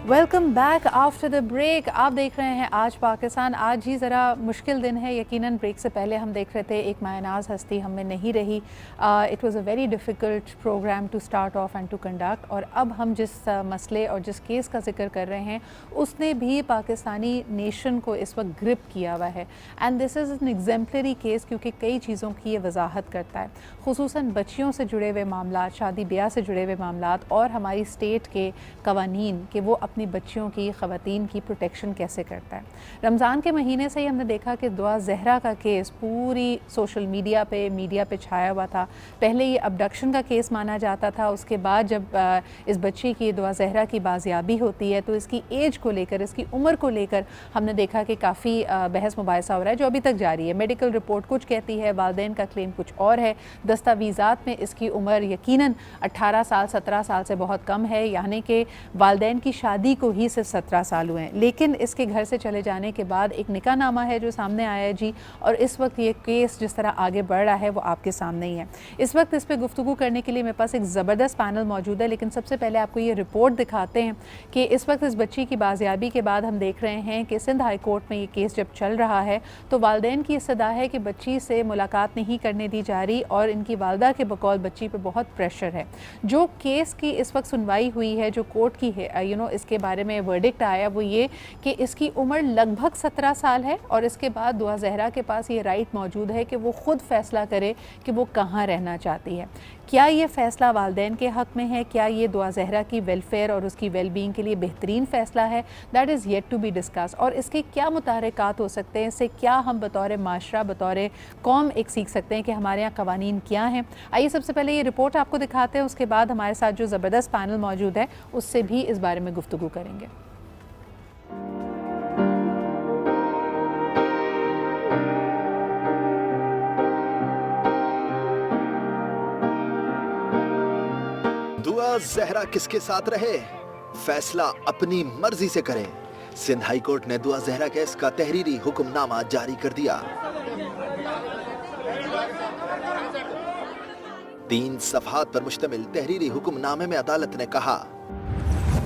Welcome back after the break. आप देख रहे हैं आज पाकिस्तान। आज ही ज़रा मुश्किल दिन है, यकीनन ब्रेक से पहले हम देख रहे थे एक मायनाज हस्ती हम में नहीं रही। It was a very difficult program to start off and to conduct. और अब हम जिस मसले और जिस केस का जिक्र कर रहे हैं उसने भी पाकिस्तानी नेशन को इस वक्त ग्रिप किया हुआ है। And this is an exemplary case क्योंकि कई चीज़ों की ये वजाहत करता है, खुसूसन बच्चियों से जुड़े हुए मामला, शादी ब्याह से जुड़े हुए मामला और हमारी स्टेट के कवानीन कि वो अपनी बच्चियों की, ख़वातीन की प्रोटेक्शन कैसे करता है। रमज़ान के महीने से ही हमने देखा कि दुआ ज़हरा का केस पूरी सोशल मीडिया पे छाया हुआ था। पहले ये अबडक्शन का केस माना जाता था, उसके बाद जब इस बच्ची की, दुआ ज़हरा की बाजियाबी होती है तो इसकी एज को लेकर, इसकी उम्र को लेकर हमने देखा कि काफ़ी बहस मुबाहिसा हो रहा है जो अभी तक जारी है। मेडिकल रिपोर्ट कुछ कहती है, वालिदैन का क्लेम कुछ और है। दस्तावीज़ात में इसकी उम्र यकीनन 18 साल 17 साल से बहुत कम है, यानी कि वालिदैन की शादी को ही सिर्फ 17 साल हुए हैं। लेकिन इसके घर से चले जाने के बाद एक निकाहनामा है जो सामने आया है जी, और इस वक्त ये केस जिस तरह आगे बढ़ रहा है वो आपके सामने ही है। इस वक्त इस पर गुफ्तगू करने के लिए मेरे पास एक ज़बरदस्त पैनल मौजूद है, लेकिन सबसे पहले आपको ये रिपोर्ट दिखाते हैं कि इस वक्त इस बच्ची की बाजियाबी के बाद हम देख रहे हैं कि सिंध हाई कोर्ट में ये केस जब चल रहा है तो वालिदैन की इस्तदा है कि बच्ची से मुलाकात नहीं करने दी जा रही और इनकी वालदा के बकौल बच्ची पर बहुत प्रेशर है। जो केस की इस वक्त सुनवाई हुई है, जो कोर्ट की है, इसके बारे में वर्डिक्ट आया वो ये कि इसकी उम्र लगभग 17 साल है और इसके बाद दुआ ज़हरा के पास ये राइट मौजूद है कि वो ख़ुद फैसला करे कि वो कहाँ रहना चाहती है। क्या ये फ़ैसला वालिदैन के हक़ में है? क्या ये दुआ ज़हरा की वेलफेयर और उसकी वेलबींग के लिए बेहतरीन फ़ैसला है? That is yet to be discuss. और इसके क्या मुतारिकात हो सकते हैं, इससे क्या हम बतौर माशरा, बतौर कौम एक सीख सकते हैं कि हमारे यहाँ कवानीन क्या हैं। आइए सबसे पहले ये रिपोर्ट आपको दिखाते हैं, उसके बाद हमारे साथ जो ज़बरदस्त पैनल मौजूद है उससे भी इस बारे में गुफ्तगू करेंगे। दुआ ज़हरा किसके साथ रहे, फैसला अपनी मर्जी से करें। सिंध हाई कोर्ट ने दुआ ज़हरा केस का तहरीरी हुक्मनामा जारी कर दिया। 3 सफ़हात पर मुश्तमिल तहरीरी हुक्मनामे में अदालत ने कहा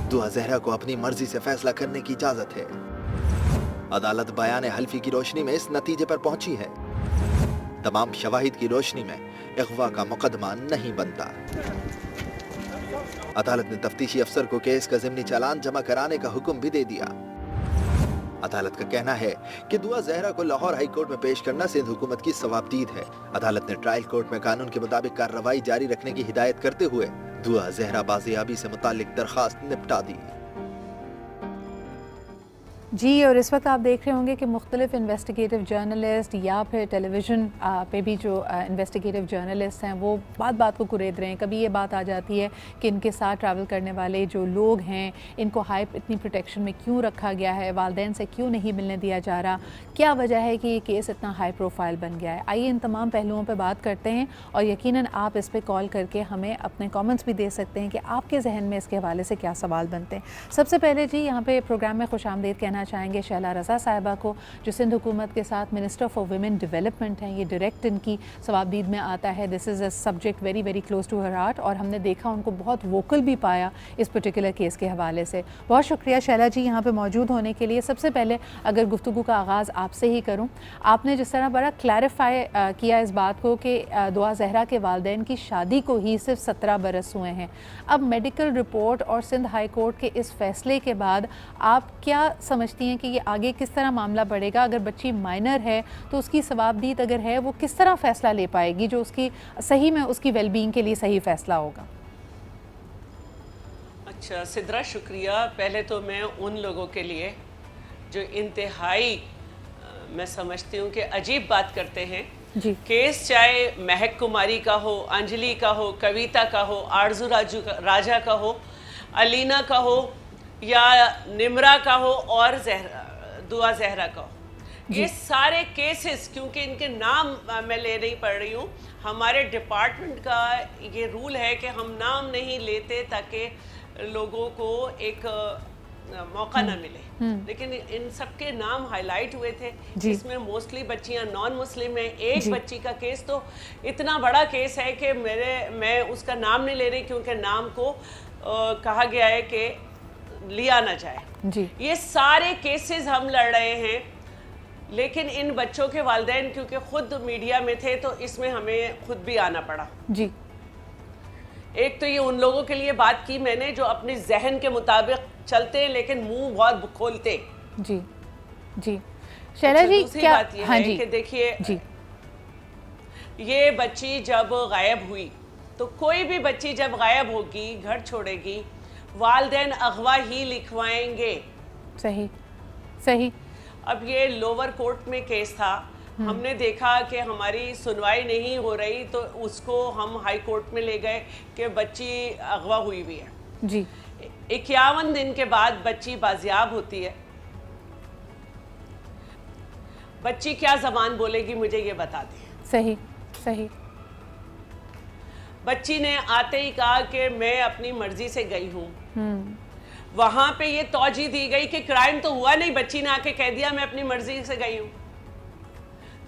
दुआ ज़हरा को अपनी मर्जी से फैसला करने की इजाजत है। अदालत बयान हल्फी की रोशनी में इस नतीजे पर पहुंची है, तमाम शवाहिद की रोशनी में अगवा का मुकदमा नहीं बनता। अदालत ने तफ्तीशी अफसर को केस का ज़िमनी चालान जमा कराने का हुक्म भी दे दिया। अदालत का कहना है कि दुआ ज़हरा को लाहौर हाई कोर्ट में पेश करना सिंध हुकूमत की सवाबदीद है। अदालत ने ट्रायल कोर्ट में कानून के मुताबिक कार्रवाई जारी रखने की हिदायत करते हुए दुआ ज़हरा बाजियाबी से मुताल्लिक दरखास्त निपटा दी। जी, और इस वक्त आप देख रहे होंगे कि मुख्तलिफ इन्वेस्टिगेटिव जर्नलिस्ट या फिर टेलीविज़न पे भी जो इन्वेस्टिगेटिव जर्नलिस्ट हैं वो बात बात को कुरेद रहे हैं। कभी ये बात आ जाती है कि इनके साथ ट्रैवल करने वाले जो लोग हैं इनको हाई इतनी प्रोटेक्शन में क्यों रखा गया है, वालिदैन से क्यों नहीं मिलने दिया जा रहा, क्या वजह है कि ये केस इतना हाई प्रोफाइल बन गया है। आइए इन तमाम पहलुओं पर बात करते हैं और यकीनन आप इस पर कॉल करके हमें अपने कॉमेंट्स भी दे सकते हैं कि आपके जहन में इसके हवाले से क्या सवाल बनते हैं। सबसे पहले जी यहाँ पे प्रोग्राम में खुशामदीद कहना चाहेंगे शैला रज़ा साहिबा को, जो सिंध हुकूमत के साथ मिनिस्टर फॉर वुमेन डेवलपमेंट हैं। ये डायरेक्ट इनकी सवाबदीद में आता है। This is a subject very very close to her heart और हमने देखा उनको बहुत वोकल भी पाया इस पर्टिकुलर केस के हवाले से। बहुत शुक्रिया शैला जी यहाँ पे मौजूद होने के लिए। सबसे पहले अगर गुफ्तगू का आगाज़ आपसे ही करूँ, आपने जिस तरह बड़ा क्लैरिफाई किया इस बात को कि दुआ ज़हरा के वालिदैन की शादी को ही सिर्फ 17 बरस हुए हैं। अब मेडिकल रिपोर्ट और सिंध हाई कोर्ट के इस फैसले के बाद आप क्या समझती हैं कि ये आगे किस तरह मामला बढ़ेगा? अगर बच्ची माइनर है तो उसकी सवाबदीद अगर है वो किस तरह फ़ैसला ले पाएगी जो उसकी सही में उसकी वेलबींग के लिए सही फ़ैसला होगा? अच्छा सिद्रा, शुक्रिया। पहले तो मैं उन लोगों के लिए जो इंतहाई मैं समझती हूँ कि अजीब बात करते हैं जी। केस चाहे महक कुमारी का हो, अंजलि का हो, कविता का हो, आरजू राजा का हो, अलीना का हो या निमरा का हो और दुआ ज़हरा का हो, ये सारे केसेस, क्योंकि इनके नाम मैं ले नहीं पढ़ रही हूँ, हमारे डिपार्टमेंट का ये रूल है कि हम नाम नहीं लेते ताकि लोगों को एक मौका ना मिले, लेकिन इन सबके नाम हाईलाइट हुए थे जिसमें मोस्टली बच्चियां नॉन मुस्लिम हैं। एक बच्ची का केस तो इतना बड़ा केस है कि मैं उसका नाम नहीं ले रही क्योंकि नाम को कहा गया है कि लिया ना जाए। जी ये सारे केसेस हम लड़ रहे हैं, लेकिन इन बच्चों के वालिदैन क्योंकि खुद मीडिया में थे तो इसमें हमें खुद भी आना पड़ा। जी एक तो ये उन लोगों के लिए बात की मैंने जो अपने जहन के मुताबिक चलते हैं लेकिन मुंह बहुत खोलते। जी जी शैला जी दूसरी क्या, बात ये हाँ है जी कि देखिए जी ये बच्ची जब गायब हुई तो कोई भी बच्ची जब गायब होगी, घर छोड़ेगी, वालिदैन अगवा ही लिखवाएंगे। सही सही। अब ये लोअर कोर्ट में केस था, हमने देखा कि हमारी सुनवाई नहीं हो रही तो उसको हम हाई कोर्ट में ले गए कि बच्ची अगवा हुई हुई है। जी 51 दिन के बाद बच्ची बाजियाब होती है। बच्ची क्या जबान बोलेगी मुझे ये बता दें। सही सही। बच्ची ने आते ही कहा कि मैं अपनी मर्जी से गई हूँ। वहां पे ये तौजी दी गई कि क्राइम तो हुआ नहीं, बच्ची ने आके कह दिया मैं अपनी मर्जी से गई हूँ।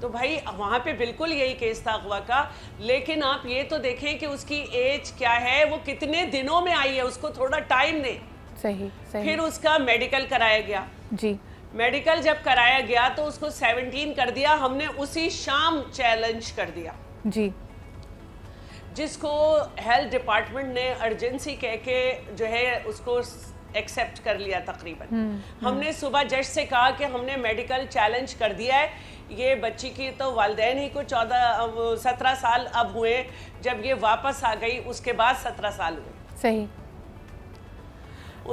तो भाई वहां पे बिल्कुल यही केस था अगवा का, लेकिन आप ये तो देखें कि उसकी एज क्या है, वो कितने दिनों में आई है, उसको थोड़ा टाइम दें। सही सही। फिर उसका मेडिकल कराया गया। जी मेडिकल जब कराया गया तो उसको 17 कर दिया, हमने उसी शाम चैलेंज कर दिया, जी जिसको हेल्थ डिपार्टमेंट ने अर्जेंसी कह के जो है उसको एक्सेप्ट कर लिया तकरीबन। हमने सुबह जज से कहा कि हमने मेडिकल चैलेंज कर दिया है, ये बच्ची की तो वालिदैन ही को 17 साल अब हुए, जब ये वापस आ गई उसके बाद 17 साल हुए। सही।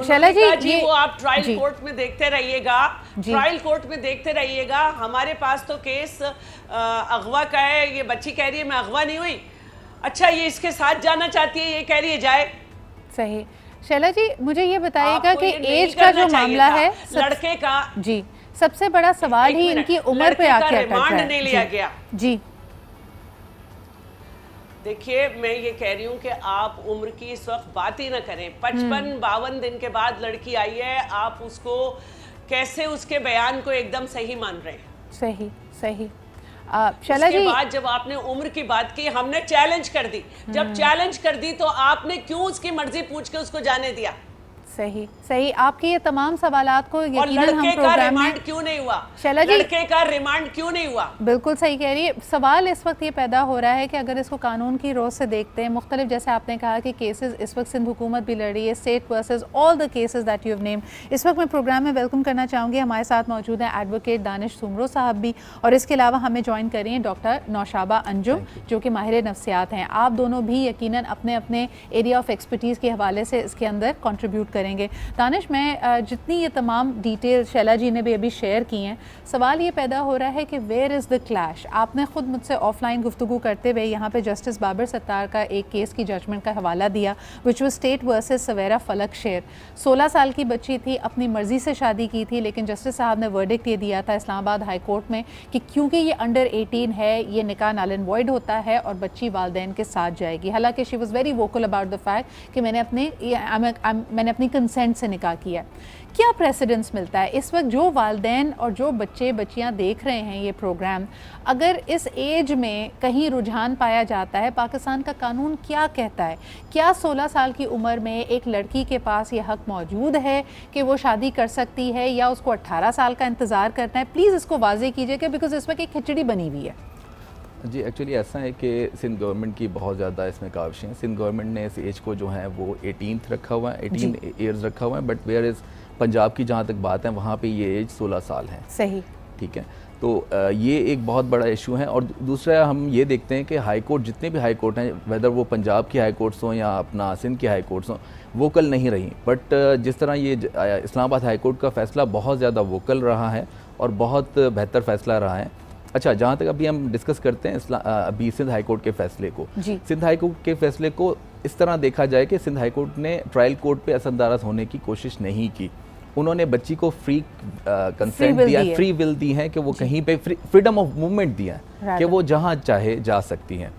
शैला जी, जी ये वो आप ट्रायल जी कोर्ट में देखते रहिएगा, ट्रायल कोर्ट में देखते रहिएगा। हमारे पास तो केस अगवा का है, ये बच्ची कह रही है मैं अगवा नहीं हुई, अच्छा ये इसके साथ जाना चाहती है, ये कह रही है जाए। सही। शैला जी मुझे ये बताइएगा आपको कि ये नहीं एज का जो करना चाहिए मामला था। है लड़के का जी सबसे बड़ा सवाल ही इनकी उम्र पे आके अटक रहा है। नहीं लिया गया। जी देखिए मैं ये कह रही हूँ कि आप उम्र की इस वक्त बात ही ना करें। 55-52 दिन के बाद लड़की आई है, आप उसको कैसे उसके बयान को एकदम सही मान रहे हैं? सही सही। शैला उसके जी बाद जब आपने उम्र की बात की, हमने चैलेंज कर दी। जब चैलेंज कर दी तो आपने क्यों उसकी मर्जी पूछ के उसको जाने दिया? सही सही। आपके ये तमाम सवालात को और यकीनन हम लड़के का प्रोग्राम रिमांड में क्यों नहीं हुआ? शैला जी लड़के का रिमांड क्यों नहीं हुआ? बिल्कुल सही कह रही है। सवाल इस वक्त ये पैदा हो रहा है कि अगर इसको कानून की रोज से देखते हैं, मुख्तलिफ जैसे आपने कहा कि केसेस इस वक्त सिंध हुकूमत भी लड़ रही है, state versus all the cases that you have name. इस वक्त मैं प्रोग्राम में वेलकम करना चाहूँगी, हमारे साथ मौजूद हैं एडवोकेट दानिश सुमरो साहब भी, और इसके अलावा हमें ज्वाइन कर रही हैं डॉक्टर नौशाबा अंजुम जो कि माहिर नफ्सियात हैं। आप दोनों भी यकीनन अपने अपने एरिया ऑफ एक्सपर्टीज़ के हवाले से इसके अंदर कंट्रीब्यूट करेंगे। दानिश, मैं जितनी ये तमाम डिटेल शैला जी ने भी अभी शेयर की हैं, सवाल ये पैदा हो रहा है कि वेयर इज़ द क्लैश। आपने खुद मुझसे ऑफलाइन गुफ्तगू करते हुए यहाँ पे जस्टिस बाबर सत्तार का एक केस की जजमेंट का हवाला दिया, विच वाज स्टेट वर्सेस सवेरा फलक शेर। 16 साल की बच्ची थी, अपनी मर्ज़ी से शादी की थी, लेकिन जस्टिस साहब ने वर्डिक्ट ये दिया था इस्लामाबाद हाई कोर्ट में कि क्योंकि ये अंडर 18 है, ये निकाह नल एंड वॉइड होता है और बच्ची वालिदैन के साथ जाएगी। हालांकि she was very vocal about the fact कि मैंने अपनी कंसेंट से निकाह किया। क्या प्रेसिडेंस मिलता है इस वक्त जो वालिदैन और जो बच्चे बच्चियां देख रहे हैं ये प्रोग्राम, अगर इस एज में कहीं रुझान पाया जाता है, पाकिस्तान का कानून क्या कहता है? क्या 16 साल की उम्र में एक लड़की के पास ये हक मौजूद है कि वो शादी कर सकती है या उसको 18 साल का इंतज़ार करना है? प्लीज़ इसको वाज़ेह कीजिएगा, बिकॉज इस वक्त एक खिचड़ी बनी हुई है। जी एक्चुअली ऐसा है कि सिंध गवर्नमेंट की बहुत ज़्यादा इसमें काविशें हैं। सिंध गवर्नमेंट ने इस एज को जो है वो 18th रखा हुआ है, 18 ईयर्स रखा हुआ है, बट वेयर इज़ पंजाब की जहाँ तक बात है वहाँ पे ये एज 16 साल है। सही, ठीक है। तो ये एक बहुत बड़ा इशू है। और दूसरा हम ये देखते हैं कि हाई कोर्ट, जितने भी हाई कोर्ट हैं, वेदर वो पंजाब की हाई कोर्ट्स हों या अपना सिंध की हाई कोर्ट्स हों, वोकल नहीं रही। बट जिस तरह ये इस्लामाबाद हाई कोर्ट का फ़ैसला बहुत ज़्यादा वोकल रहा है और बहुत बेहतर फ़ैसला रहा है। अच्छा, जहाँ तक अभी हम डिस्कस करते हैं अभी सिंध हाई कोर्ट के फ़ैसले को, सिंध हाई कोर्ट के फ़ैसले को इस तरह देखा जाए कि सिंध हाई कोर्ट ने ट्रायल कोर्ट पे असरअंदाज होने की कोशिश नहीं की। उन्होंने बच्ची को फ्री कंसेंट दिया, फ्री विल दी है कि वो कहीं पे फ्रीडम ऑफ मूवमेंट दिया है कि वो जहाँ चाहे जा सकती हैं।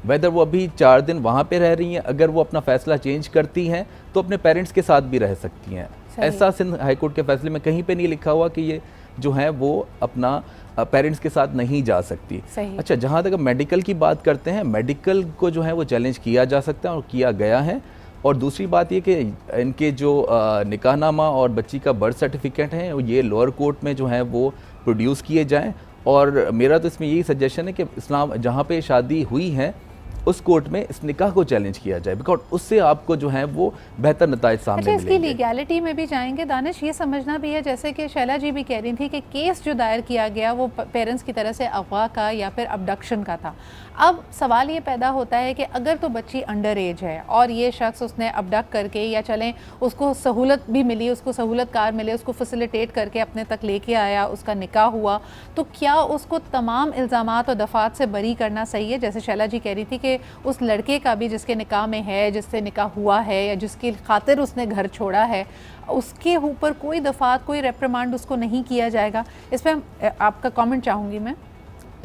वेदर वो अभी 4 दिन वहाँ पे रह रही हैं, अगर वो अपना फ़ैसला चेंज करती हैं तो अपने पेरेंट्स के साथ भी रह सकती हैं। ऐसा सिंध हाई कोर्ट के फ़ैसले में कहीं पे नहीं लिखा हुआ कि ये जो है वो अपना पेरेंट्स के साथ नहीं जा सकती। अच्छा, जहाँ तक मेडिकल की बात करते हैं, मेडिकल को जो है वो चैलेंज किया जा सकता है और किया गया है। और दूसरी बात ये कि इनके जो निकाहनामा और बच्ची का बर्थ सर्टिफिकेट है ये लोअर कोर्ट में जो है वो प्रोड्यूस किए जाएं। और मेरा तो इसमें यही सजेशन है कि इस्लाम जहाँ पे शादी हुई है उस कोर्ट में इस निकाह को चैलेंज किया जाए, बिकॉज उससे आपको जो है वो बेहतर नताइज सामने अच्छा, इसकी मिलेंगे। लीगैलिटी में भी जाएंगे दानिश, ये समझना भी है जैसे कि शैला जी भी कह रही थी कि केस जो दायर किया गया वो पेरेंट्स की तरफ से अगवा का या फिर अबडक्शन का था। अब सवाल ये पैदा होता है कि अगर तो बच्ची अंडर एज है और ये शख्स उसने अबडक्ट करके या चलें उसको सहूलत भी मिली, उसको सहूलत कार मिले, उसको फैसिलिटेट करके अपने तक लेके आया, उसका निकाह हुआ, तो क्या उसको तमाम इल्ज़ामात और दफ़ात से बरी करना सही है? जैसे शैला जी कह रही थी कि उस लड़के का भी जिसके निकाह में है, जिससे निकाह हुआ है या जिसकी खातिर उसने घर छोड़ा है, उसके ऊपर कोई दफ़ात कोई रेप्रिमांड उसको नहीं किया जाएगा। इस पर आपका कमेंट चाहूँगी मैं।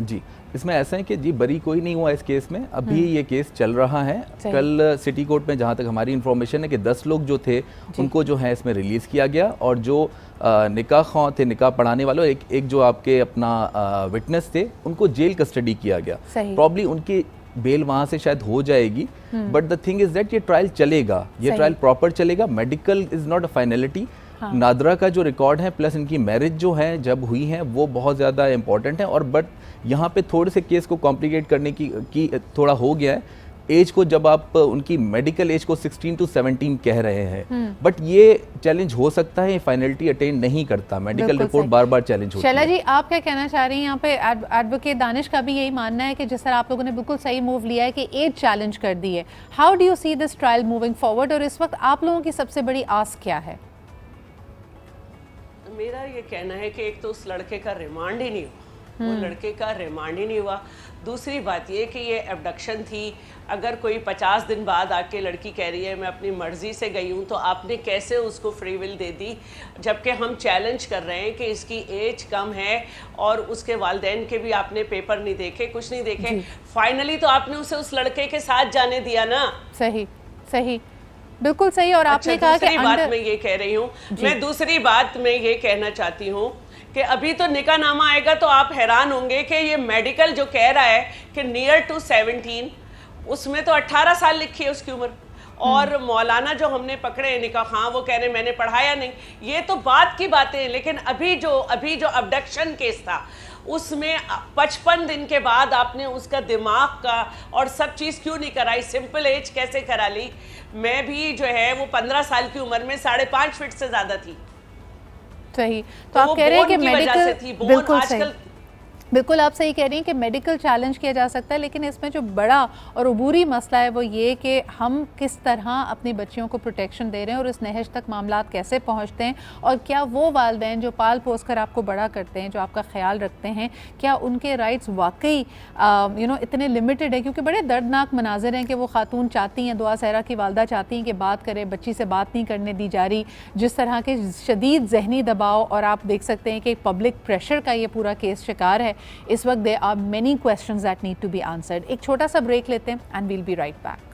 जी, इसमें ऐसा है कि जी बरी कोई नहीं हुआ इस केस में, अभी ये केस चल रहा है। कल सिटी कोर्ट में जहाँ तक हमारी इन्फॉर्मेशन है कि 10 लोग जो थे उनको जो है इसमें रिलीज़ किया गया, और जो निकाह ख्वाह थे, निकाह पढ़ाने वालों, एक जो आपके अपना विटनेस थे उनको जेल कस्टडी किया गया। प्रॉब्ली उनकी बेल वहाँ से शायद हो जाएगी, but the thing is that ये ट्रायल चलेगा, ये ट्रायल प्रॉपर चलेगा, medical is not a finality. NADRA का जो रिकॉर्ड है प्लस इनकी मैरिज जो है जब हुई है वो बहुत ज़्यादा इंपॉर्टेंट है, और बट यहाँ पे थोड़े से केस को कॉम्प्लिकेट करने की थोड़ा हो गया है। एज को जब आप उनकी मेडिकल एज को 16 to 17 कह रहे हैं, बट ये चैलेंज हो सकता है, फाइनलिटी अटेन नहीं करता, मेडिकल रिपोर्ट बार बार चैलेंज होती है। शैला जी, आप क्या कहना चाह रही हैं? यहाँ पे एडवोकेट दानिश का भी यही मानना है कि जिस तरह आप लोगों ने बिल्कुल सही मूव लिया है कि एज चैलेंज कर दी है। How do you see this trial moving forward, और इस वक्त आप लोगों की सबसे बड़ी आस क्या है? मेरा ये कहना है कि एक तो उस लड़के का रिमांड ही नहीं हुआ, वो लड़के का रिमांड ही नहीं हुआ। दूसरी बात ये कि ये एबडक्शन थी, अगर कोई 50 दिन बाद आके लड़की कह रही है मैं अपनी मर्जी से गई हूँ, तो आपने कैसे उसको फ्री विल दे दी, जबकि हम चैलेंज कर रहे हैं कि इसकी एज कम है और उसके वालिदैन के भी आपने पेपर नहीं देखे, कुछ नहीं देखे, फाइनली तो आपने उसे उस लड़के के साथ जाने दिया ना। सही सही, बिल्कुल सही। और आपने कहा कि बात मैं ये कह रही हूँ, मैं दूसरी बात मैं ये कहना चाहती हूँ कि अभी तो निकाहनामा आएगा तो आप हैरान होंगे कि ये मेडिकल जो कह रहा है कि नियर टू 17, उसमें तो 18 साल लिखी है उसकी उम्र, और मौलाना जो हमने पकड़े हैं निकाह हाँ वो कह रहे मैंने पढ़ाया नहीं, ये तो बात की बातें हैं। लेकिन अभी जो अबडक्शन केस था उसमें 55 दिन के बाद आपने उसका दिमाग का और सब चीज़ क्यों नहीं कराई, सिंपल एज कैसे करा ली? मैं भी जो है वो 15 साल की उम्र में 5.5 फीट से ज़्यादा थी। सही, तो आप कह रहे हैं कि मेडिकल, बिल्कुल सही, बिल्कुल आप सही कह रही हैं कि मेडिकल चैलेंज किया जा सकता है, लेकिन इसमें जो बड़ा और अबूरी मसला है वो ये कि हम किस तरह अपनी बच्चियों को प्रोटेक्शन दे रहे हैं और इस नहज तक मामलात कैसे पहुंचते हैं, और क्या वो वालिदैन जो पाल पोस कर आपको बड़ा करते हैं, जो आपका ख्याल रखते हैं, क्या उनके राइट्स वाकई इतने लिमिटेड है? क्योंकि बड़े दर्दनाक मनाजिर हैं कि वो खातून चाहती हैं, दुआ सहरा की वालदा चाहती हैं कि बात करें, बच्ची से बात नहीं करने दी जा रही, जिस तरह के शदीद जहनी दबाव, और आप देख सकते हैं कि पब्लिक प्रेशर का ये पूरा केस शिकार है इस वक्त। There are many questions that need to be answered. एक छोटा सा ब्रेक लेते हैं and we'll be right back.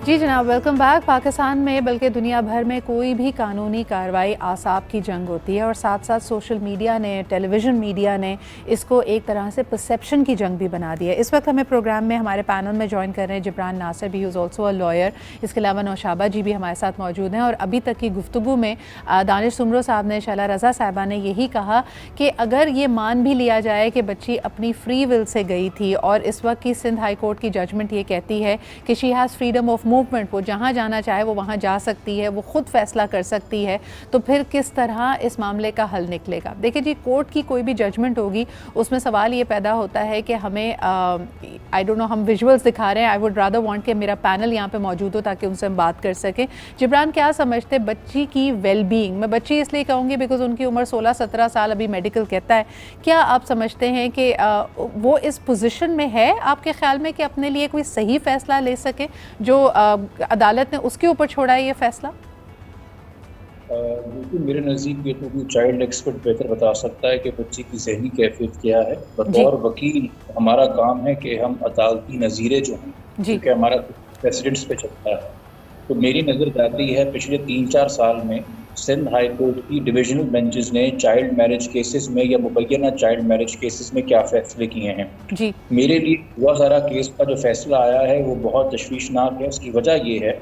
जी जनाब, वेलकम बैक। पाकिस्तान में बल्कि दुनिया भर में कोई भी कानूनी कार्रवाई आसाब की जंग होती है, और साथ साथ सोशल मीडिया ने, टेलीविज़न मीडिया ने इसको एक तरह से परसेप्शन की जंग भी बना दी है। इस वक्त हमें प्रोग्राम में हमारे पैनल में ज्वाइन कर रहे हैं जिब्रान नासिर भी, इज़ ऑल्सो अ लॉयर। इसके अलावा नौशाबा जी भी हमारे साथ मौजूद हैं। और अभी तक की गुफ्तगू में दानिश सुमरो साहब ने, शैला रज़ा साहिबा ने यही कहा कि अगर ये मान भी लिया जाए कि बच्ची अपनी फ्री विल से गई थी, और इस वक्त की सिंध हाई कोर्ट की जजमेंट ये कहती है कि she has freedom of movement, वो जहाँ जाना चाहे वो वहाँ जा सकती है, वो खुद फैसला कर सकती है, तो फिर किस तरह इस मामले का हल निकलेगा? देखिए जी, कोर्ट की कोई भी जजमेंट होगी उसमें सवाल ये पैदा होता है कि हमें आई डोंट नो, हम विजुअल्स दिखा रहे हैं, आई वुड रादर वांट कि मेरा पैनल यहाँ पे मौजूद हो ताकि उनसे हम बात कर सकें। जिब्रान, क्या समझते बच्ची की वेल बीइंग, मैं बच्ची इसलिए कहूँगी बिकॉज उनकी उम्र 16-17 साल अभी मेडिकल कहता है, क्या आप समझते हैं कि वो इस पोजीशन में है आपके ख्याल में कि अपने लिए कोई सही फैसला ले सके, जो अदालत ने उसके ऊपर छोड़ा है ये फैसला? बिल्कुल मेरे नज़दीक ये तो कोई चाइल्ड एक्सपर्ट बेहतर बता सकता है कि बच्चे की ज़हनी कैफियत क्या है। बतौर वकील हमारा काम है कि हम अदालती नज़ीरे जो हैं, क्योंकि हमारा प्रेसिडेंट्स पे चलता है, तो मेरी नज़र जाती है पिछले 3-4 साल में सिंध हाई कोर्ट की डिविजनल बेंचेस ने चाइल्ड मैरिज केसेस में या मुबैना चाइल्ड मैरिज केसेस में क्या फैसले किए हैं। जी। मेरे लिए हुआ सारा केस का जो फैसला आया है वो बहुत तशवीशनाक है। उसकी वजह ये है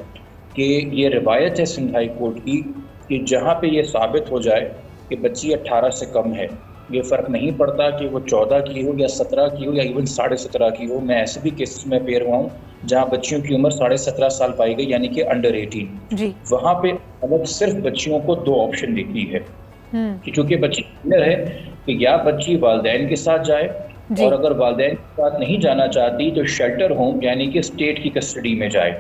कि ये रिवायत है सिंध हाई कोर्ट की कि जहाँ पे ये साबित हो जाए कि बच्ची 18 से कम है, ये फ़र्क नहीं पड़ता कि वो 14 की हो या 17 की हो या इवन 17.5 की हो। मैं ऐसे भी केसेस में पेयर हुआ हूँ जहाँ बच्चियों की उम्र 17.5 साल पाई गई, यानी कि अंडर 18। जी। वहाँ पे अलग सिर्फ बच्चियों को 2 ऑप्शन देती है कि चूँकि बच्ची है कि या बच्ची वालदैन के साथ जाए, और अगर वालदैन के साथ नहीं जाना चाहती तो शेल्टर होम यानी कि स्टेट की कस्टडी में जाए।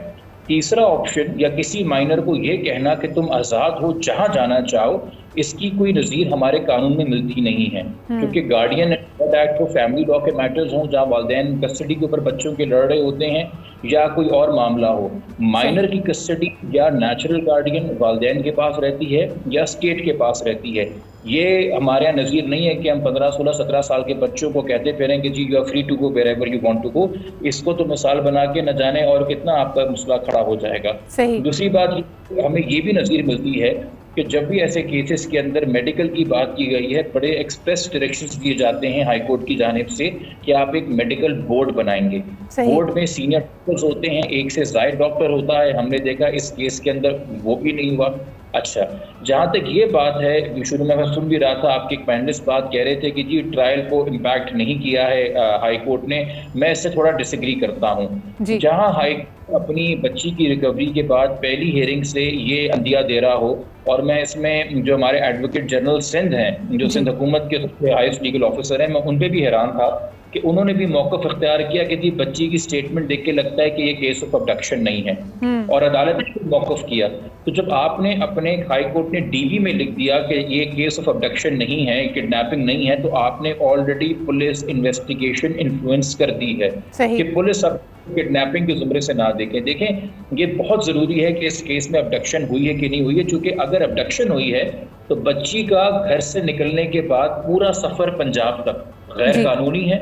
तीसरा ऑप्शन या किसी माइनर को ये कहना कि तुम आज़ाद हो जहाँ जाना चाहो, इसकी कोई नज़ीर हमारे कानून में मिलती नहीं है, क्योंकि गार्डियन एक्ट हो, फैमिली लॉ के मैटर्स हों जहाँ वालिदैन कस्टडी के ऊपर बच्चों के लड़ रहे होते हैं या कोई और मामला हो, माइनर की कस्टडी या नेचुरल गार्डियन वालिदैन के पास रहती है या स्टेट के पास रहती है। ये हमारे यहाँ नज़ीर नहीं है कि हम 15, 16, 17 साल के बच्चों को कहते फिरें कि जी you are free to go wherever you want to go. इसको तो मिसाल बना के न जाने और कितना आपका मसला खड़ा हो जाएगा। दूसरी बात हमें ये भी नज़ीर मिलती है कि जब भी ऐसे केसेस के अंदर मेडिकल की बात की गई है, बड़े एक्सप्रेस डायरेक्शंस दिए जाते हैं हाई कोर्ट की जानिब से कि आप एक मेडिकल बोर्ड बनाएंगे। बोर्ड में सीनियर डॉक्टर्स होते हैं, एक से ज़ायद डॉक्टर होता है। हमने देखा इस केस के अंदर वो भी नहीं हुआ। अच्छा, जहाँ तक ये बात है, शुरू में मैं सुन भी रहा था आपके एक पैनलिस्ट बात कह रहे थे कि जी ट्रायल को इम्पैक्ट नहीं किया है हाई कोर्ट ने। मैं इससे थोड़ा डिसएग्री करता हूँ। जहाँ हाई अपनी बच्ची की रिकवरी के बाद पहली हियरिंग से ये अंदिया दे रहा हो, और मैं इसमें जो हमारे एडवोकेट जनरल सिंध हैं, जो सिंध हुकूमत के सबसे हाईएस्ट लीगल ऑफिसर हैं, मैं उन पर भी हैरान था कि उन्होंने भी मौक़िफ़ इख्तियार किया कि जी बच्ची की स्टेटमेंट देख के लगता है कि ये केस ऑफ अबडक्शन नहीं है, और अदालत ने मौक़िफ़ किया। तो जब आपने अपने हाई कोर्ट ने डीवी में लिख दिया कि ये केस ऑफ अबडक्शन नहीं है, किडनैपिंग नहीं है, तो आपने ऑलरेडी पुलिस इन्वेस्टिगेशन इन्फ्लुएंस कर दी है कि पुलिस अब किडनैपिंग के ज़ुमरे से ना देखें। ये बहुत ज़रूरी है कि इस केस में अबडक्शन हुई है कि नहीं हुई है, चूँकि अगर अबडक्शन हुई है तो बच्ची का घर से निकलने के बाद पूरा सफ़र पंजाब तक गैर कानूनी है,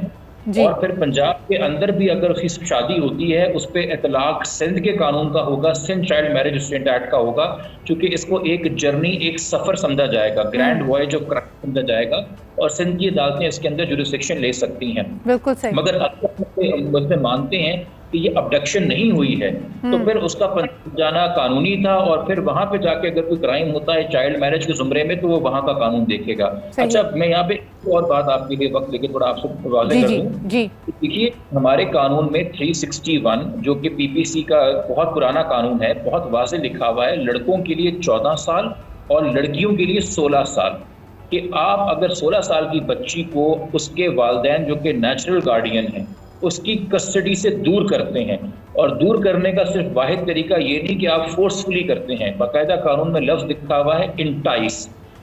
और फिर पंजाब के अंदर भी अगर उसकी शादी होती है उस पर इतलाक सिंध के कानून का होगा, Sindh child marriage restraint act का होगा, क्योंकि इसको एक जर्नी, एक सफ़र समझा जाएगा, ग्रैंड वॉयज ऑफ क्राइम समझा जाएगा, और सिंध की अदालतें इसके अंदर जुरिसडिक्शन ले सकती हैं। बिल्कुल सही। मगर अगर उसमें मानते हैं कि ये अबडक्शन नहीं हुई है तो फिर उसका पंजाब जाना कानूनी था, और फिर वहां पे जाके अगर कोई क्राइम होता है चाइल्ड मैरिज के जुमरे में तो वो वहां का कानून देखेगा। अच्छा, मैं यहाँ पे और बात आपके लिए वक्त लेके थोड़ा आपसे वाज़ेह कर दूं। देखिए, हमारे कानून में 361 जो कि पीपीसी का बहुत पुराना कानून है, बहुत वाज़ेह लिखा हुआ है लड़कों के लिए 14 साल और लड़कियों के लिए 16 साल, कि आप अगर 16 साल की बच्ची को उसके वालिदैन जो कि नेचुरल गार्डियन हैं उसकी कस्टडी से दूर करते हैं, और दूर करने का सिर्फ वाहिद तरीका ये नहीं कि आप फोर्सफुली करते हैं, बाकायदा कानून में लफ्ज लिखा हुआ है इंटाइस,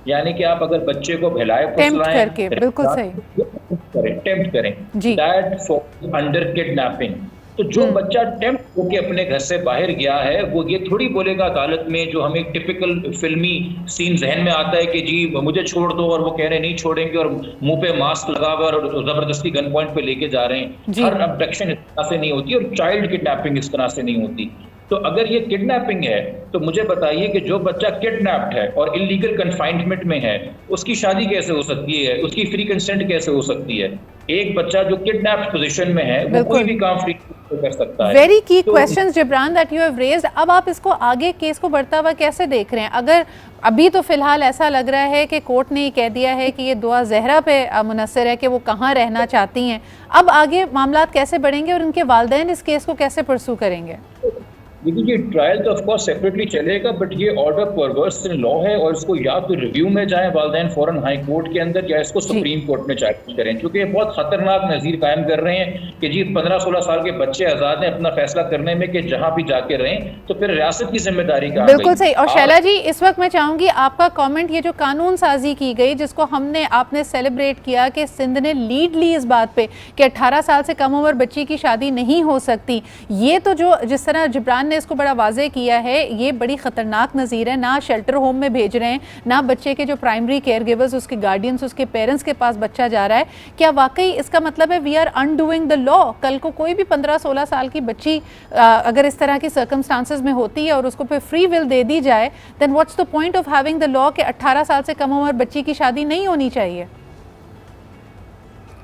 यानी कि आप अगर बच्चे को बहलाए फुसलाएं, बिल्कुल सही टेम्प्ट करें, दैट फॉल्स अंडर किडनैपिंग। तो जो बच्चा टेम्प्ट होके अपने घर से बाहर गया है वो ये थोड़ी बोलेगा अदालत में, जो हमें टिपिकल फिल्मी सीन जहन में आता है कि जी मुझे छोड़ दो, और वो कह रहे नहीं छोड़ेंगे और मुंह पे मास्क लगा हुआ और जबरदस्ती गन पॉइंट पे लेके जा रहे हैं। हर अबडक्शन इस तरह से नहीं होती, और चाइल्ड किडनैपिंग इस तरह से नहीं होती। तो अगर ये किडनैपिंग है तो मुझे बताइए कि जो बच्चा किडनैप्ड है और इलीगल कन्फाइनमेंट में है उसकी शादी कैसे हो सकती है, उसकी फ्री कंसेंट कैसे हो सकती है? एक बच्चा जो किडनैप्ड पोजीशन में है वो कोई भी काम फ्री कर सकता है। Very key questions Jibran that you have raised. अब आप इसको आगे केस को बढ़ता हुआ कैसे देख रहे हैं? अगर अभी तो फिलहाल ऐसा लग रहा है कि कोर्ट ने ये कह दिया है कि ये दुआ जहरा पे मुनस्सर है कि वो कहाँ रहना चाहती हैं, अब आगे मामला कैसे बढ़ेंगे और उनके वालिदैन इस केस को कैसे परसू करेंगे? देखिए, ये ट्रायल तो ऑफकोर्स सेपरेटली चलेगा, बट ये ऑर्डर परवर्स इन लॉ है, और इसको या तो रिव्यू में जाएं वालिदैन फौरन हाई कोर्ट के अंदर, या इसको सुप्रीम कोर्ट में चैलेंज करें, क्योंकि ये बहुत खतरनाक नज़ीर कायम कर रहे हैं कि जी 15-16 साल के बच्चे आज़ाद हैं अपना फैसला करने में कि जहाँ भी जाके रहें, तो फिर रियासत की जिम्मेदारी का। बिल्कुल सही। और शैला जी, इस वक्त मैं चाहूँगी आपका कॉमेंट, ये जो कानून साजी की गई जिसको आपने सेलिब्रेट किया कि सिंध ने लीड ली इस बात पे कि 18 साल से कम उम्र बच्ची की शादी नहीं हो सकती, ये तो जो जिस तरह जिब्रान ने इसको बड़ा वाज़ेह किया है, ये बड़ी ख़तरनाक नज़ीर है। ना शेल्टर होम में भेज रहे हैं, ना बच्चे के जो प्राइमरी केयर गिवर्स, उसके गार्डियंस, उसके पेरेंट्स के पास बच्चा जा रहा है। क्या वाकई इसका मतलब है we are undoing the law? कल को कोई भी 15-16 साल की बच्ची अगर इस तरह की सर्कमस्टांसेस में होती है और उसको फिर फ्री विल दे दी जाए, then what's the point of having the law कि 18 साल से कम उम्र बच्ची की शादी नहीं होनी चाहिए?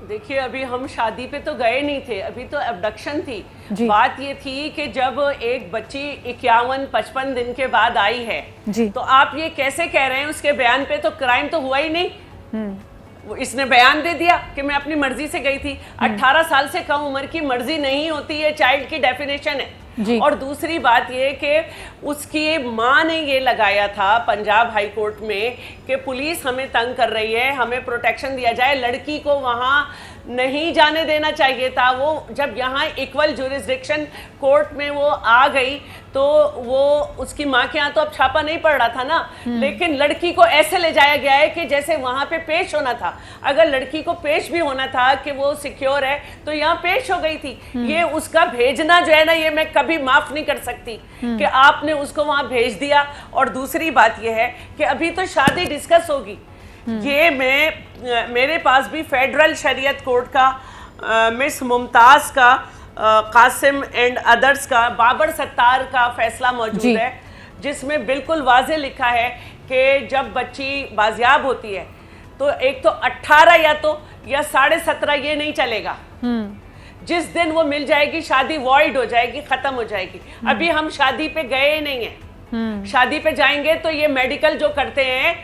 देखिए, अभी हम शादी पे तो गए नहीं थे, अभी तो अबडक्शन थी। जी। बात ये थी कि जब एक बच्ची 51-55 दिन के बाद आई है जी। तो आप ये कैसे कह रहे हैं उसके बयान पे तो क्राइम तो हुआ ही नहीं। वो इसने बयान दे दिया कि मैं अपनी मर्जी से गई थी। 18 साल से कम उम्र की मर्जी नहीं होती है, चाइल्ड की डेफिनेशन है। और दूसरी बात ये कि उसकी माँ ने ये लगाया था पंजाब हाई कोर्ट में कि पुलिस हमें तंग कर रही है, हमें प्रोटेक्शन दिया जाए, लड़की को वहाँ नहीं जाने देना चाहिए था। वो जब यहाँ इक्वल जुरिस्डिक्शन कोर्ट में वो आ गई तो वो उसकी माँ के यहाँ तो अब छापा नहीं पड़ रहा था ना, लेकिन लड़की को ऐसे ले जाया गया है कि जैसे वहाँ पे पेश होना था। अगर लड़की को पेश भी होना था कि वो सिक्योर है तो यहाँ पेश हो गई थी। ये उसका भेजना जो है ना, ये मैं कभी माफ नहीं कर सकती कि आपने उसको वहाँ भेज दिया। और दूसरी बात ये है कि अभी तो शादी डिस्कस होगी। ये मेरे पास भी फेडरल शरीयत कोर्ट का मिस मुमताज का कासिम एंड अदर्स का बाबर सत्तार का फैसला मौजूद है, जिसमें बिल्कुल वाज़े लिखा है कि जब बच्ची बाजियाब होती है तो एक तो 18 या 17.5 ये नहीं चलेगा। जिस दिन वो मिल जाएगी शादी वॉइड हो जाएगी, खत्म हो जाएगी। अभी हम शादी पे गए नहीं हैं। शादी पे जाएंगे तो ये मेडिकल जो करते हैं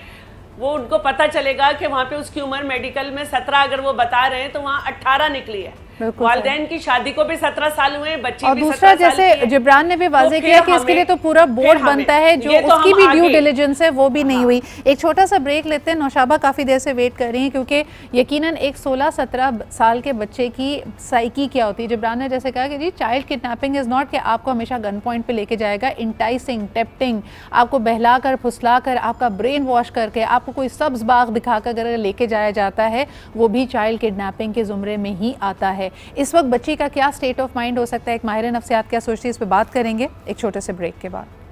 वो उनको पता चलेगा कि वहाँ पे उसकी उम्र मेडिकल में 17 अगर वो बता रहे हैं तो वहाँ 18 निकली है। वालिदैन की शादी को भी 17 साल हुए, बच्ची और भी दूसरा 17 साल जैसे जिब्रान ने भी वाजे किया कि इसके लिए तो पूरा बोर्ड बनता है, जो उसकी भी ड्यू डिलिजेंस है वो भी नहीं हुई। एक छोटा सा ब्रेक लेते हैं। नौशाबा काफ़ी देर से वेट कर रही हैं क्योंकि यकीनन एक 16-17 साल के बच्चे की साइकी क्या होती है। जिब्रान ने जैसे कहा कि जी चाइल्ड किडनैपिंग इज़ नॉट कि आपको हमेशा गन पॉइंट पे लेके जाएगा, इंटाइसिंग, टेप्टिंग, आपको बहला कर फुसला कर आपका ब्रेन वॉश करके आपको कोई सब्ज बाग दिखाकर अगर लेके जाया जाता है, वो भी चाइल्ड किडनैपिंग के ज़ुमरे में ही आता है। इस वक्त बच्ची का क्या स्टेट ऑफ माइंड हो सकता है, एक माहिर नफ्सियात क्या सोचती है, इस पर बात करेंगे एक छोटे से ब्रेक के बाद।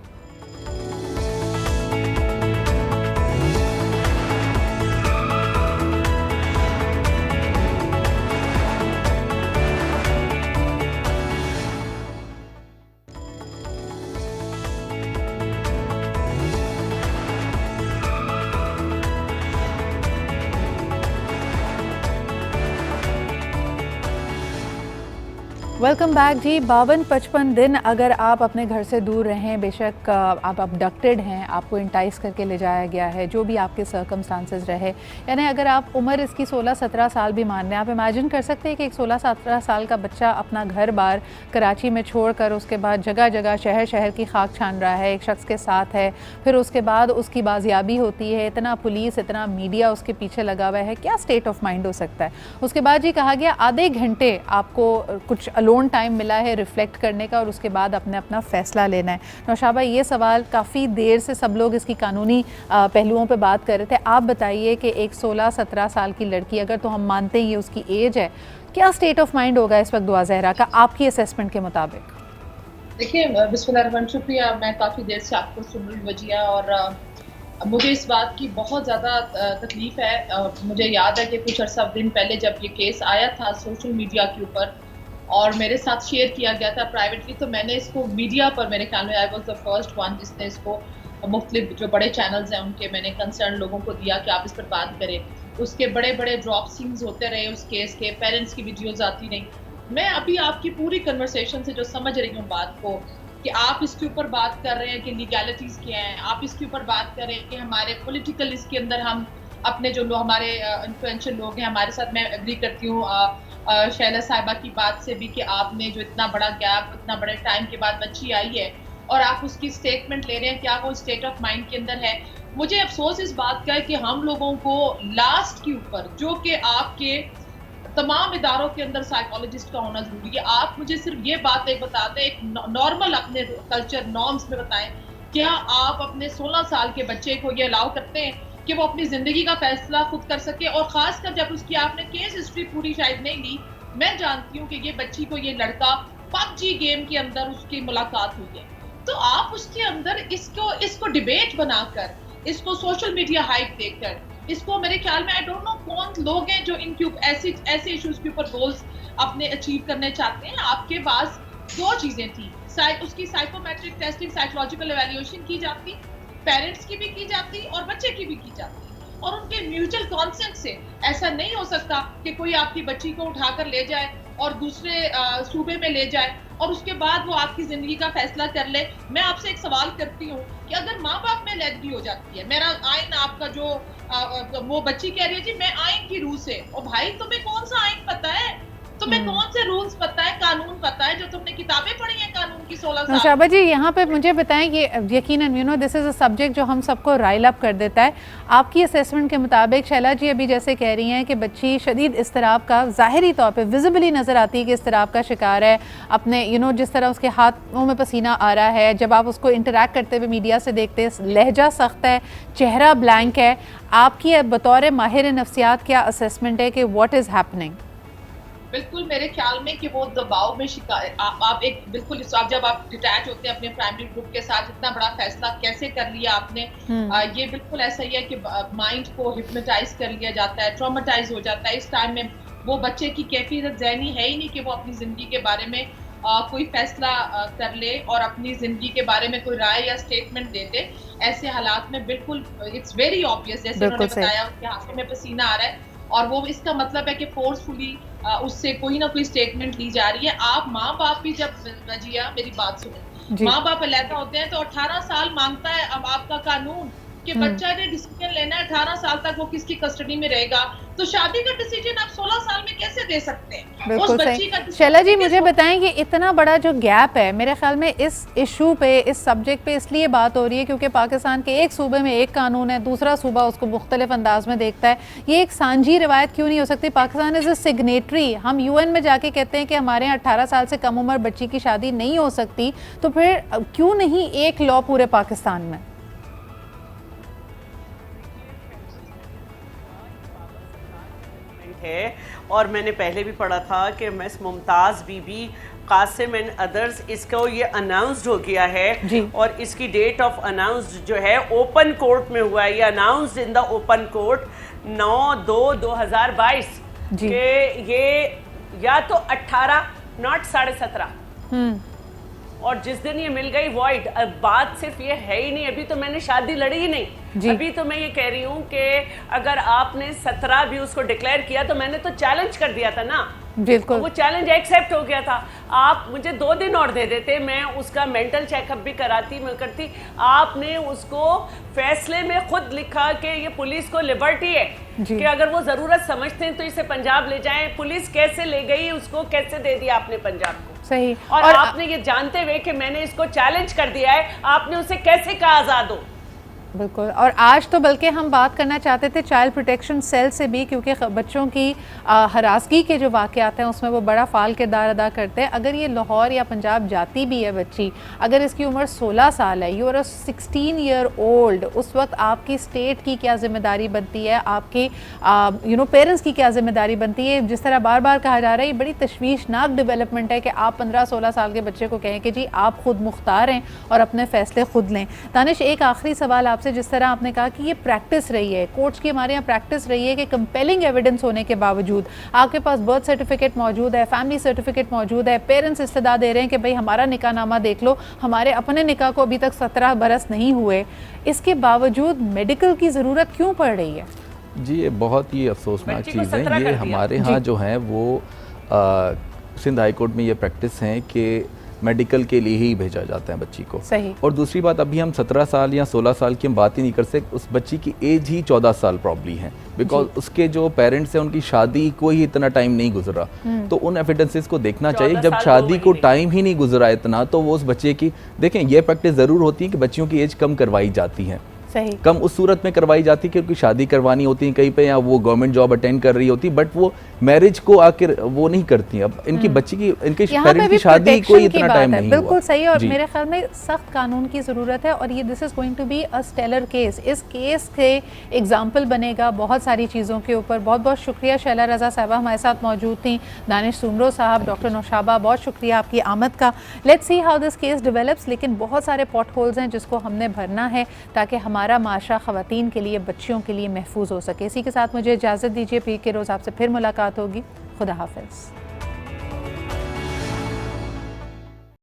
वेलकम बैक जी। 52-55 दिन अगर आप अपने घर से दूर रहें, बेशक आप अबडक्टेड हैं, आपको इंटाइस करके ले जाया गया है, जो भी आपके सर्कमस्टांसेस रहे, यानी अगर आप उम्र इसकी 16-17 साल भी मान लें, आप इमेजिन कर सकते हैं कि एक 16-17 साल का बच्चा अपना घर बार कराची में छोड़कर उसके बाद जगह जगह शहर शहर की खाक छान रहा है, एक शख्स के साथ है, फिर उसके बाद उसकी बाजियाबी होती है, इतना पुलिस इतना मीडिया उसके पीछे लगा हुआ है, क्या स्टेट ऑफ माइंड हो सकता है। उसके बाद जी कहा गया आधे घंटे आपको कुछ लोन टाइम मिला है रिफ्लेक्ट करने का और उसके बाद अपना फैसला लेना है। नौशाबा, ये सवाल काफ़ी देर से सब लोग इसकी कानूनी पहलुओं पे बात कर रहे थे। आप बताइए कि एक 16-17 साल की लड़की, अगर तो हम मानते हैं ये उसकी एज है, क्या स्टेट ऑफ माइंड होगा इस वक्त दुआ ज़हरा का आपकी असेसमेंट के मुताबिक? देखिए, बिस्मिल्लाह, शुक्रिया। मैं काफ़ी देर से आपको सुन रही वजिया और मुझे इस बात की बहुत ज़्यादा तकलीफ़ है। मुझे याद है कि कुछ अर्सा दिन पहले जब ये केस आया था सोशल मीडिया के ऊपर और मेरे साथ शेयर किया गया था प्राइवेटली, तो मैंने इसको मीडिया पर, मेरे ख्याल में I was the first one जिसने इसको मुख्तलिफ जो बड़े चैनल्स हैं उनके मैंने कंसर्न लोगों को दिया कि आप इस पर बात करें। उसके बड़े बड़े ड्रॉप सीन्स होते रहे उस केस के, पेरेंट्स की वीडियोज़ आती रहीं। मैं अभी आपकी पूरी कन्वर्सेशन से जो समझ रही हूँ बात को, कि आप इसके ऊपर बात कर रहे हैं कि लीगैलिटीज़ क्या हैं, आप इसके ऊपर बात कर रहे हैं कि हमारे पॉलिटिकल इसके अंदर हम अपने जो लोग हमारे इन्फ्लुएंशियल लोग हैं हमारे साथ, मैं एग्री करती हूँ शैला साहिबा की बात से भी कि आपने जो इतना बड़ा गैप, इतना बड़े टाइम के बाद बच्ची आई है और आप उसकी स्टेटमेंट ले रहे हैं, क्या वो स्टेट ऑफ माइंड के अंदर है। मुझे अफसोस इस बात का है कि हम लोगों को लास्ट के ऊपर, जो कि आपके तमाम इदारों के अंदर साइकोलॉजिस्ट का होना जरूरी है, आप मुझे सिर्फ ये बात एक बता दें, एक नॉर्मल अपने कल्चर नॉर्म्स में बताएं, क्या आप अपने 16 साल के बच्चे को ये अलाउ करते हैं कि वो अपनी ज़िंदगी का फैसला खुद कर सके। और ख़ासकर जब उसकी आपने केस हिस्ट्री पूरी शायद नहीं ली। मैं जानती हूँ कि ये बच्ची को ये लड़का PUBG गेम के अंदर उसकी मुलाकात हुई है तो आप उसके अंदर इसको डिबेट बनाकर, इसको सोशल मीडिया हाइप देकर, इसको मेरे ख्याल में आई डोंट नो कौन लोग हैं जो इनके ऐसे इश्यूज के ऊपर गोल्स अपने अचीव करने चाहते हैं। आपके पास दो चीजें थी, उसकी साइकोमेट्रिक टेस्टिंग, साइकोलॉजिकल एवेल्युएशन की जाती, पेरेंट्स की भी की जाती और बच्चे की भी की जाती, और उनके म्यूचुअल कॉन्सेंट से ऐसा नहीं हो सकता कि कोई आपकी बच्ची को उठाकर ले जाए और दूसरे सूबे में ले जाए और उसके बाद वो आपकी जिंदगी का फैसला कर ले। मैं आपसे एक सवाल करती हूँ कि अगर माँ बाप में लेदगी हो जाती है, मेरा आइन आपका जो वो बच्ची कह रही है जी मैं आइन की रूह से, और भाई तुम्हें कौन सा आइन पता है, तुम्हें कौन से रूल्स पता है, कानून पता है, जो तुमने किताबें पढ़ी हैं कानून की 16 साल। शाबा जी यहाँ पे मुझे बताएं, ये यकीनन you know this is a subject जो हम सबको राइल अप कर देता है। आपकी असेसमेंट के मुताबिक शैला जी अभी जैसे कह रही हैं कि बच्ची शदीद इस्तराब का ज़ाहिरी तौर पे विजिबली नज़र आती है कि इस्तराब का शिकार है, अपने यू नो जिस तरह उसके हाथों में पसीना आ रहा है, जब आप उसको इंटरेक्ट करते हुए मीडिया से देखते हैं लहजा सख्त है, चेहरा ब्लैंक है। आपकी बतौर माहिर नफ्सियात क्या असेसमेंट है कि व्हाट इज़ हैपनिंग? बिल्कुल मेरे ख्याल में कि वो दबाव में शिकार, आप एक बिल्कुल आप जब आप डिटैच होते हैं अपने फैमिली ग्रुप के साथ, इतना बड़ा फैसला कैसे कर लिया आपने, ये बिल्कुल ऐसा ही है कि माइंड को हिप्नोटाइज कर लिया जाता है, ट्रॉमेटाइज हो जाता है। इस टाइम में वो बच्चे की कैफियत ज़हनी है ही नहीं कि वो अपनी ज़िंदगी के बारे में कोई फैसला कर ले और अपनी ज़िंदगी के बारे में कोई राय या स्टेटमेंट दे दे। ऐसे हालात में बिल्कुल इट्स वेरी ऑब्वियस, जैसे उन्होंने बताया उसके हाथों में पसीना आ रहा है और वो इसका मतलब है कि फोर्सफुली उससे कोई ना कोई स्टेटमेंट ली जा रही है। आप माँ बाप भी जब रजिया मेरी बात सुने, माँ बाप अलहदा होते हैं तो 18 साल मांगता है अब आपका कानून कि बच्चा ने डिसीजन लेना है 18 साल तक वो किसकी कस्टडी में रहेगा, तो शादी का डिसीजन आप 16 साल में कैसे दे सकते हैं? बिल्कुल सही। शैला जी मुझे बताएं कि इतना बड़ा जो गैप है, मेरे ख्याल में इस इशू पे, इस सब्जेक्ट पे इसलिए बात हो रही है क्योंकि पाकिस्तान के एक सूबे में एक कानून है, दूसरा सूबा उसको मुख्तलिफ अंदाज में देखता है। ये एक सांझी रिवायत क्यों नहीं हो सकती? पाकिस्तान इज़ अ सिग्नेटरी, हम UN में जाके कहते हैं कि हमारे यहाँ 18 साल से कम उम्र बच्ची की शादी नहीं हो सकती, तो फिर क्यों नहीं एक लॉ पूरे पाकिस्तान में? है और मैंने पहले भी पढ़ा था कि miss Mumtaz Bibi Qasim and others, इसको ये अनाउंस्ड हो गया है और इसकी डेट ऑफ अनाउंस्ड जो है ओपन कोर्ट में हुआ है। ये announced in the open court 9/2/2022 के ये या तो 18 नॉट 17.5 और जिस दिन ये मिल गई वॉइड। अब बात सिर्फ ये है ही नहीं, अभी तो मैंने शादी लड़ी ही नहीं, अभी तो मैं ये कह रही हूँ कि अगर आपने 17 भी उसको डिक्लेयर किया तो मैंने तो चैलेंज कर दिया था ना, बिल्कुल वो चैलेंज एक्सेप्ट हो गया था। आप मुझे 2 दिन और दे देते, मैं उसका मेंटल चेकअप भी कराती, मैं करती। आपने उसको फैसले में खुद लिखा कि ये पुलिस को लिबर्टी है कि अगर वो जरूरत समझते हैं तो इसे पंजाब ले जाएं। पुलिस कैसे ले गई, उसको कैसे दे दिया आपने पंजाब को? सही। और आपने ये जानते हुए कि मैंने इसको चैलेंज कर दिया है, आपने उसे कैसे कहा आजाद हो? बिल्कुल। और आज तो बल्कि हम बात करना चाहते थे चाइल्ड प्रोटेक्शन सेल से भी, क्योंकि बच्चों की हरासगी के जो वाक़यात हैं उसमें वो बड़ा फ़ाल किरदार अदा करते हैं। अगर ये लाहौर या पंजाब जाती भी है बच्ची, अगर इसकी उम्र 16 साल है, यू आर 16 ईयर ओल्ड, उस वक्त आपकी स्टेट की क्या ज़िम्मेदारी बनती है, आपके पेरेंट्स की क्या ज़िम्मेदारी बनती है? जिस तरह बार बार कहा जा रहा है, ये बड़ी तशवीशनाक डेवलपमेंट है कि आप 15-16 साल के बच्चे को कहें कि जी आप खुद मुख्तार हैं और अपने फ़ैसले खुद लें। दानिश, एक आखिरी सवाल आपसे, जिस तरह आपने कहा कि ये प्रैक्टिस रही है, कोर्ट्स की हमारे यहाँ प्रैक्टिस रही है कि कंपेलिंग एविडेंस होने के बावजूद आपके पास बर्थ सर्टिफिकेट मौजूद है, फैमिली सर्टिफिकेट मौजूद है, पेरेंट्स इस्तदा दे रहे हैं कि भाई हमारा निकाह नामा देख लो, हमारे अपने निकाह को अभी तक 17 बरस नहीं हुए, इसके बावजूद मेडिकल की ज़रूरत क्यों पड़ रही है? जी ये बहुत ही अफसोसनाक चीज़ है। ये हमारे यहाँ जो है वो सिंध हाई कोर्ट में ये प्रैक्टिस है कि मेडिकल के लिए ही भेजा जाता है बच्ची को। सही। और दूसरी बात, अभी हम 17 साल या 16 साल की हम बात ही नहीं कर सकते, उस बच्ची की एज ही 14 साल प्रॉब्ली है, बिकॉज उसके जो पेरेंट्स हैं उनकी शादी को ही इतना टाइम नहीं गुजरा, तो उन एविडेंसेस को देखना चाहिए। जब शादी को टाइम ही नहीं गुजरा इतना, तो वो उस बच्चे की देखें, ये प्रैक्टिस ज़रूर होती है कि बच्चियों की एज कम करवाई जाती है, सही। कम उस सूरत में करवाई जाती क्योंकि शादी करवानी होती है कहीं पे, या वो गवर्नमेंट जॉब अटेंड कर रही होती, बट वो मैरिज को आखिर वो नहीं करती। अब इनकी बच्ची की, इनके पेरेंट्स की शादी कोई इतना टाइम नहीं हुआ। बिल्कुल सही, और मेरे ख्याल में सख्त कानून की ज़रूरत है, और ये this is going to be a stellar case. इस केस के एग्जाम्पल बनेगा बहुत सारी चीज़ों के ऊपर। बहुत बहुत शुक्रिया शैला रज़ा साहबा हमारे साथ मौजूद थी, दानिश सुमरो साहब, डॉक्टर नौशाबा, बहुत शुक्रिया आपकी आमद का। Let's see how this case develops, लेकिन बहुत सारे पॉट होल्स हैं जिसको हमने भरना है ताकि हमारा माशरा ख़वातीन के लिए, बच्चियों के लिए महफूज हो सके। इसी के साथ मुझे इजाज़त दीजिए, पीर के रोज़ आपसे फिर मुलाकात होगी। खुदा हाफिज़।